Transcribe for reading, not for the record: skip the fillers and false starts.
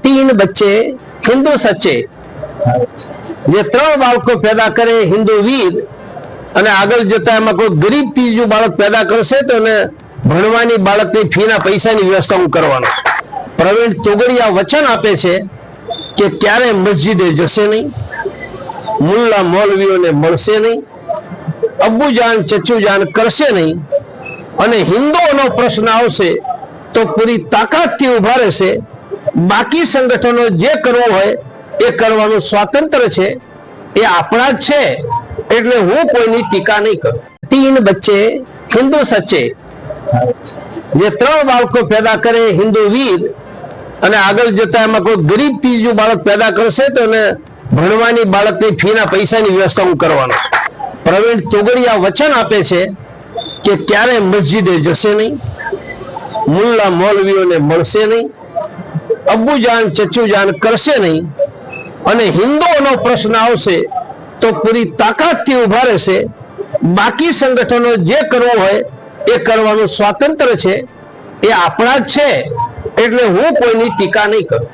तीन बच्चे हिंदू सच्चे જે ત્રણ બાળકો પેદા કરે હિન્દુ વીર અને આગળ જતા એમાં કોઈ ગરીબ ત્રીજું બાળક પેદા કરશે તો એને ભણવાની બાળકની ફીના પૈસાની વ્યવસ્થા હું કરવાનો છું। પ્રવીણ તોગડિયા વચન આપે છે કે ક્યારે મસ્જિદે જશે નહીં, મુલ્લા મૌલવીઓને મળશે નહીં, અબ્બુજાન ચચ્ચુજાન કરશે નહીં અને હિન્દુઓનો પ્રશ્ન આવશે તો પૂરી તાકાતથી ઉભા રહેશે। બાકી સંગઠનો જે કરવું હોય એ કરવાનું સ્વાતંત્ર્ય છે, એ આપણા જ છે, એટલે હું કોઈની ટીકા નહીં કરું। तीन बच्चे हिंदू सच्चे જે ત્રણ બાળકો પેદા કરે હિન્દુ વીર અને આગળ જતા એમાં કોઈ ગરીબ ત્રીજું બાળક પેદા કરશે તો એને ભણવાની બાળકની ફીના પૈસાની વ્યવસ્થા હું કરવાનો છું। પ્રવીણ તોગડિયા વચન આપે છે કે ક્યારે મસ્જિદે જશે નહીં, મુલ્લા મૌલવીઓને મળશે નહીં, અબ્બુજાન ચચ્ચુજાન કરશે નહીં અને હિન્દુઓનો પ્રશ્ન આવશે તો પૂરી તાકાતથી ઉભા રહેશે। બાકી સંગઠનો જે કરવું હોય એ કરવાનું સ્વાતંત્ર્ય છે, એ આપણા જ છે, એટલે હું કોઈની ટીકા નહીં કરું।